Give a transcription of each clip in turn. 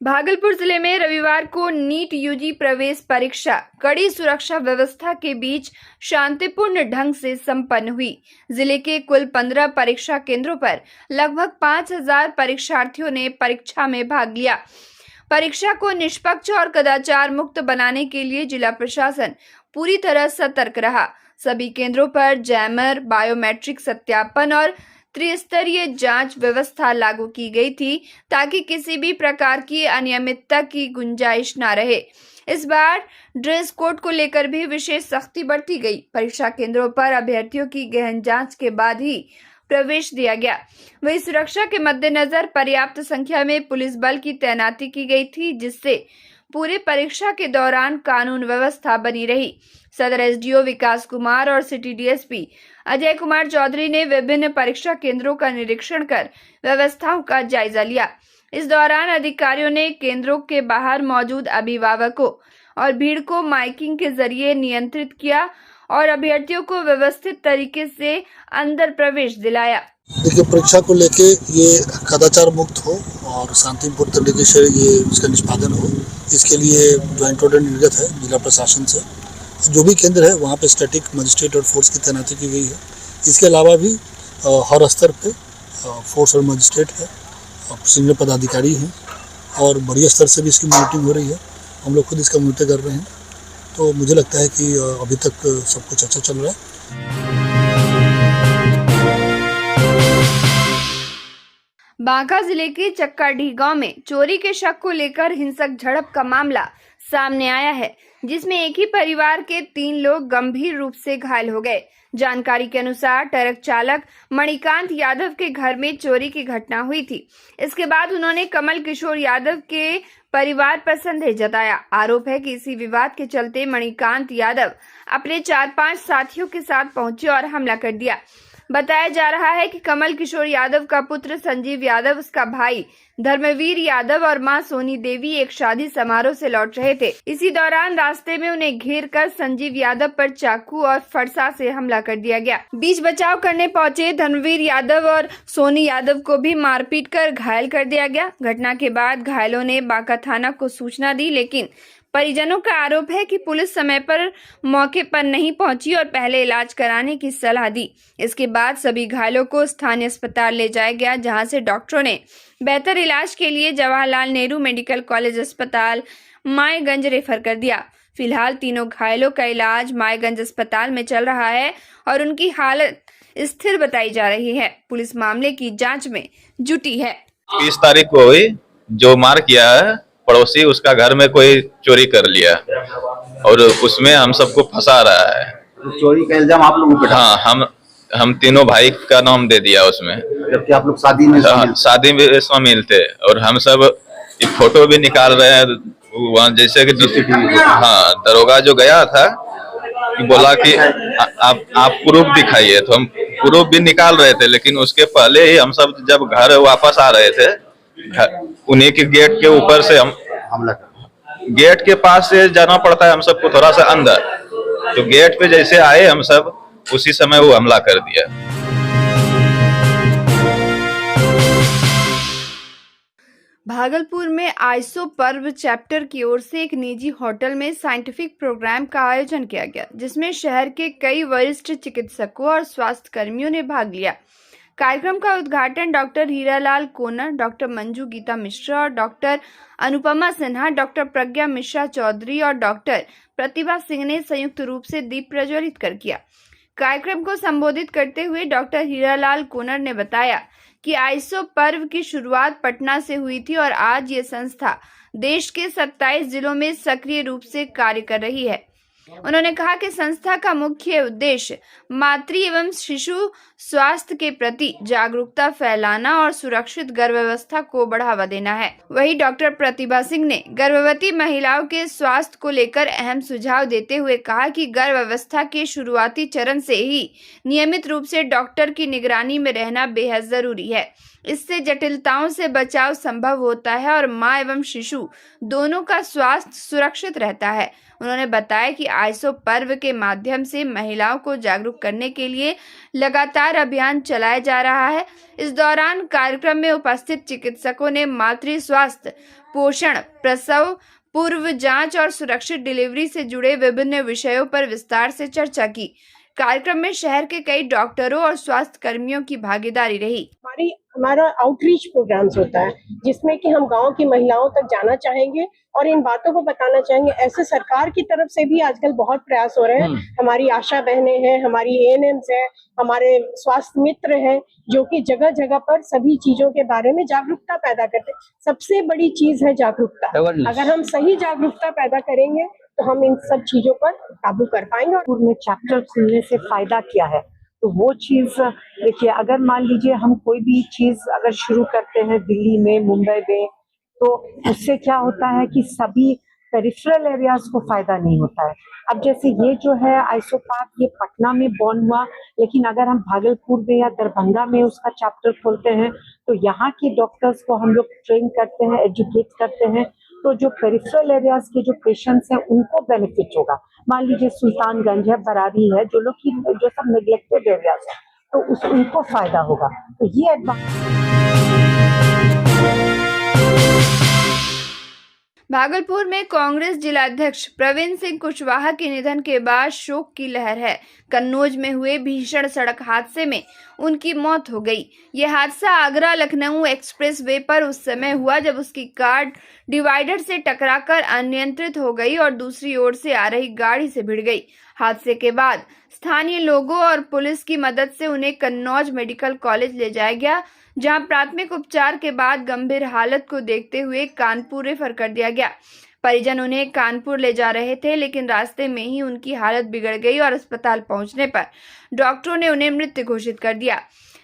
भागलपुर जिले में रविवार को नीट यूजी प्रवेश परीक्षा कड़ी सुरक्षा व्यवस्था के बीच शांतिपूर्ण ढंग से संपन्न हुई। जिले के कुल 15 परीक्षा केंद्रों पर लगभग 5000 परीक्षार्थियों ने परीक्षा में भाग लिया। परीक्षा को निष्पक्ष और कदाचार मुक्त बनाने के लिए जिला प्रशासन पूरी तरह सतर्क रहा। सभी केंद्रों पर जैमर, बायोमेट्रिक सत्यापन और त्रिस्तरीय जांच व्यवस्था लागू की गई थी ताकि किसी भी प्रकार की अनियमितता की गुंजाइश न रहे। इस बार ड्रेस कोड को लेकर भी विशेष सख्ती बरती गई। परीक्षा केंद्रों पर अभ्यर्थियों की गहन जांच के बाद ही प्रवेश दिया गया। वहीं सुरक्षा के मद्देनजर पर्याप्त संख्या में पुलिस बल की तैनाती की गई थी, जिससे पूरे परीक्षा के दौरान कानून व्यवस्था बनी रही। सदर एसडीओ विकास कुमार और सिटी डीएसपी अजय कुमार चौधरी ने विभिन्न परीक्षा केंद्रों का निरीक्षण कर व्यवस्थाओं का जायजा लिया। इस दौरान अधिकारियों ने केंद्रों के बाहर मौजूद अभिभावकों और भीड़ को माइकिंग के जरिए नियंत्रित किया और अभ्यर्थियों को व्यवस्थित तरीके से अंदर प्रवेश दिलाया। देखिए, परीक्षा को लेके ये कदाचार मुक्त हो और शांतिपूर्ण तरीके से ये इसका निष्पादन हो, इसके लिए ज्वाइंट ऑर्डर निर्गत है जिला प्रशासन से। जो भी केंद्र है वहाँ पे स्टैटिक मजिस्ट्रेट और फोर्स की तैनाती की गई है। इसके अलावा भी हर स्तर पे फोर्स और मजिस्ट्रेट है, सीनियर पदाधिकारी हैं और बड़ी स्तर से भी इसकी मॉनिटरिंग हो रही है। हम लोग खुद इसका मॉनिटर कर रहे हैं, तो मुझे लगता है कि अभी तक सब कुछ अच्छा चल रहा है। बांका जिले के चक्काडीह गांव में चोरी के शक को लेकर हिंसक झड़प का मामला सामने आया है, जिसमें एक ही परिवार के 3 लोग गंभीर रूप से घायल हो गए। जानकारी के अनुसार ट्रक चालक मणिकांत यादव के घर में चोरी की घटना हुई थी। इसके बाद उन्होंने कमल किशोर यादव के परिवार पर संदेह जताया। आरोप है कि इसी विवाद के चलते मणिकांत यादव अपने 4-5 साथियों के साथ पहुंचे और हमला कर दिया। बताया जा रहा है कि कमल किशोर यादव का पुत्र संजीव यादव, उसका भाई धर्मवीर यादव और मां सोनी देवी एक शादी समारोह से लौट रहे थे। इसी दौरान रास्ते में उन्हें घेर कर संजीव यादव पर चाकू और फरसा से हमला कर दिया गया। बीच बचाव करने पहुंचे धर्मवीर यादव और सोनी यादव को भी मारपीट कर घायल कर दिया गया। घटना के बाद घायलों ने बांका थाना को सूचना दी, लेकिन परिजनों का आरोप है कि पुलिस समय पर मौके पर नहीं पहुंची और पहले इलाज कराने की सलाह दी। इसके बाद सभी घायलों को स्थानीय अस्पताल ले जाया गया, जहां से डॉक्टरों ने बेहतर इलाज के लिए जवाहरलाल नेहरू मेडिकल कॉलेज अस्पताल मायगंज रेफर कर दिया। फिलहाल तीनों घायलों का इलाज मायगंज अस्पताल में चल रहा है और उनकी हालत स्थिर बताई जा रही है। पुलिस मामले की जाँच में जुटी है। 30 तारीख को हुई, जो मार किया है पड़ोसी, उसका घर में कोई चोरी कर लिया और उसमें हम सबको फंसा रहा है। तो चोरी का इल्जाम आप लोगों पे? हाँ, हम तीनों भाई का नाम दे दिया उसमें, जबकि आप लोग शादी में शामिल थे और हम सब ये फोटो भी निकाल रहे हैं वहाँ, जैसे कि हाँ, दरोगा जो गया था कि बोला कि आप प्रूफ दिखाइए, तो हम प्रूफ भी निकाल रहे थे, लेकिन उसके पहले ही हम सब जब घर वापस आ रहे थे, उन्हीं के गेट के ऊपर से हम हमला, गेट के पास से जाना पड़ता है हम सबको थोड़ा सा अंदर, तो गेट पे जैसे आए हम सब, उसी समय वो हमला कर दिया। भागलपुर में आइसो पर्व चैप्टर की ओर से एक निजी होटल में साइंटिफिक प्रोग्राम का आयोजन किया गया, जिसमें शहर के कई वरिष्ठ चिकित्सकों और स्वास्थ्य कर्मियों ने भाग लिया। कार्यक्रम का उद्घाटन डॉक्टर हीरालाल कोनर, डॉक्टर मंजू गीता मिश्रा और डॉक्टर अनुपमा सिन्हा, डॉक्टर प्रज्ञा मिश्रा चौधरी और डॉक्टर प्रतिभा सिंह ने संयुक्त रूप से दीप प्रज्वलित कर किया। कार्यक्रम को संबोधित करते हुए डॉक्टर हीरालाल कोनर ने बताया कि आइसो पर्व की शुरुआत पटना से हुई थी और आज ये संस्था देश के 27 जिलों में सक्रिय रूप से कार्य कर रही है। उन्होंने कहा कि संस्था का मुख्य उद्देश्य मातृ एवं शिशु स्वास्थ्य के प्रति जागरूकता फैलाना और सुरक्षित गर्भावस्था को बढ़ावा देना है। वहीं डॉक्टर प्रतिभा सिंह ने गर्भवती महिलाओं के स्वास्थ्य को लेकर अहम सुझाव देते हुए कहा कि गर्भावस्था के शुरुआती चरण से ही नियमित रूप से डॉक्टर की निगरानी में रहना बेहद जरूरी है। इससे जटिलताओं से बचाव संभव होता है और मां एवं शिशु दोनों का स्वास्थ्य सुरक्षित रहता है। उन्होंने बताया कि आइसो पर्व के माध्यम से महिलाओं को जागरूक करने के लिए लगातार अभियान चलाया जा रहा है। इस दौरान कार्यक्रम में उपस्थित चिकित्सकों ने मातृ स्वास्थ्य पोषण, प्रसव पूर्व जांच और सुरक्षित डिलीवरी से जुड़े विभिन्न विषयों पर विस्तार से चर्चा की। कार्यक्रम में शहर के कई डॉक्टरों और स्वास्थ्य कर्मियों की भागीदारी रही। हमारा आउटरीच प्रोग्राम्स होता है जिसमें कि हम गांव की महिलाओं तक जाना चाहेंगे और इन बातों को बताना चाहेंगे। ऐसे सरकार की तरफ से भी आजकल बहुत प्रयास हो रहे हैं। हमारी आशा बहनें हैं, हमारी एएनएम्स हैं, हमारे स्वास्थ्य मित्र हैं जो कि जगह जगह पर सभी चीजों के बारे में जागरूकता पैदा करते हैं। सबसे बड़ी चीज है जागरूकता। अगर हम सही जागरूकता पैदा करेंगे तो हम इन सब चीजों पर काबू कर पाएंगे। और में चैप्टर खुलने से फायदा क्या है, तो वो चीज देखिए, अगर मान लीजिए हम कोई भी चीज अगर शुरू करते हैं दिल्ली में, मुंबई में, तो उससे क्या होता है कि सभी पेरिफेरल एरियाज को फायदा नहीं होता है। अब जैसे ये जो है आइसोपाथ, ये पटना में बॉर्न हुआ, लेकिन अगर हम भागलपुर में या दरभंगा में उसका चैप्टर खोलते हैं तो यहाँ के डॉक्टर्स को हम लोग ट्रेन करते हैं, एजुकेट करते हैं, तो जो पेरिफेरल एरियाज के जो पेशेंट्स हैं उनको बेनिफिट होगा। मान लीजिए सुल्तानगंज है, बरारी है, जो सब नेग्लेक्टेड एरियाज है, तो उनको फायदा होगा। तो ये भागलपुर में कांग्रेस जिलाध्यक्ष प्रवीण सिंह कुशवाहा के निधन के बाद शोक की लहर है। कन्नौज में हुए भीषण सड़क हादसे में उनकी मौत हो गई। यह हादसा आगरा लखनऊ एक्सप्रेस वे पर उस समय हुआ जब उसकी कार डिवाइडर से टकराकर अनियंत्रित हो गई और दूसरी ओर से आ रही गाड़ी से भिड़ गई। हादसे के बाद स्थानीय लोगों और पुलिस की मदद से उन्हें कन्नौज मेडिकल कॉलेज ले जाया गया, जहां प्राथमिक उपचार के बाद गंभीर हालत को देखते हुए कानपुर रेफर कर दिया गया। परिजन उन्हें कानपुर ले जा रहे थे, लेकिन रास्ते में ही उनकी हालत बिगड़ गई और अस्पताल पहुंचने पर डॉक्टरों ने उन्हें मृत घोषित कर दिया।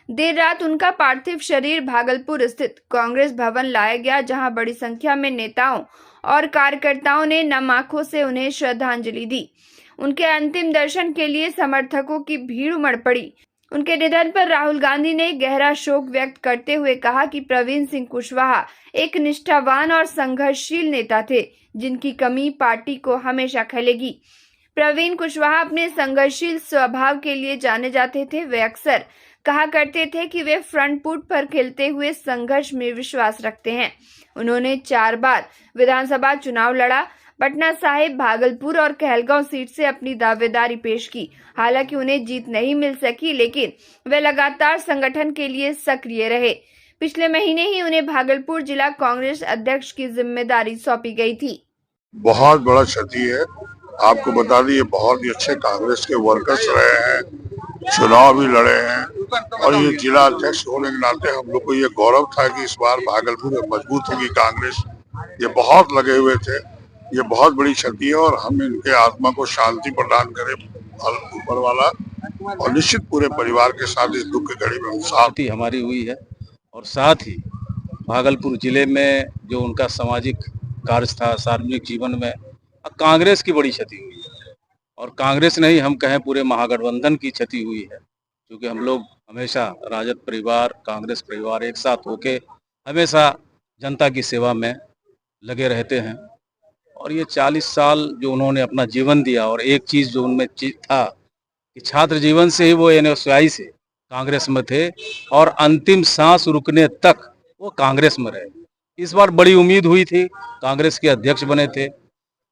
देर रात उनका पार्थिव शरीर भागलपुर स्थित कांग्रेस भवन लाया गया, जहां बड़ी संख्या में नेताओं और कार्यकर्ताओं ने नम आंखों से उन्हें श्रद्धांजलि दी। उनके अंतिम दर्शन के लिए समर्थकों की भीड़ उमड़ पड़ी। उनके निधन पर राहुल गांधी ने गहरा शोक व्यक्त करते हुए कहा कि प्रवीण सिंह कुशवाहा एक निष्ठावान और संघर्षशील नेता थे, जिनकी कमी पार्टी को हमेशा खलेगी। प्रवीण कुशवाहा अपने संघर्षशील स्वभाव के लिए जाने जाते थे। वे अक्सर कहा करते थे कि वे फ्रंट फुट पर खेलते हुए संघर्ष में विश्वास रखते हैं। उन्होंने 4 बार विधानसभा चुनाव लड़ा। पटना साहिब, भागलपुर और कहलगांव सीट से अपनी दावेदारी पेश की। हालांकि उन्हें जीत नहीं मिल सकी, लेकिन वे लगातार संगठन के लिए सक्रिय रहे। पिछले महीने ही उन्हें भागलपुर जिला कांग्रेस अध्यक्ष की जिम्मेदारी सौंपी गई थी। बहुत बड़ा क्षति है। आपको बता दें, ये बहुत ही अच्छे कांग्रेस के वर्कर्स रहे हैं, चुनाव भी लड़े हैं, और ये जिला अध्यक्ष होने के नाते हम लोग को ये गौरव था कि इस बार भागलपुर में मजबूत होगी कांग्रेस। ये बहुत लगे हुए थे। ये बहुत बड़ी क्षति है और हम इनके आत्मा को शांति प्रदान करें ऊपर वाला, और निश्चित पूरे परिवार के साथ इस दुख की घड़ी में साथ ही हमारी हुई है। और साथ ही भागलपुर जिले में जो उनका सामाजिक कार्य था, सार्वजनिक जीवन में, कांग्रेस की बड़ी क्षति हुई है। और कांग्रेस नहीं, हम कहें पूरे महागठबंधन की क्षति हुई है, क्योंकि हम लोग हमेशा राजद परिवार, कांग्रेस परिवार एक साथ होके हमेशा जनता की सेवा में लगे रहते हैं। और ये 40 साल जो उन्होंने अपना जीवन दिया, और एक चीज़ जो उनमें था कि छात्र जीवन से ही वो एनएसयूआई से कांग्रेस में थे और अंतिम सांस रुकने तक वो कांग्रेस में रहे। इस बार बड़ी उम्मीद हुई थी, कांग्रेस के अध्यक्ष बने थे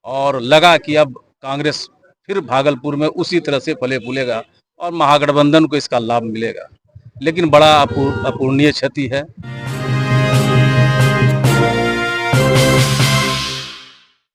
और लगा कि अब कांग्रेस फिर भागलपुर में उसी तरह से फले फूलेगा और महागठबंधन को इसका लाभ मिलेगा। लेकिन बड़ा अपूर्णीय क्षति है।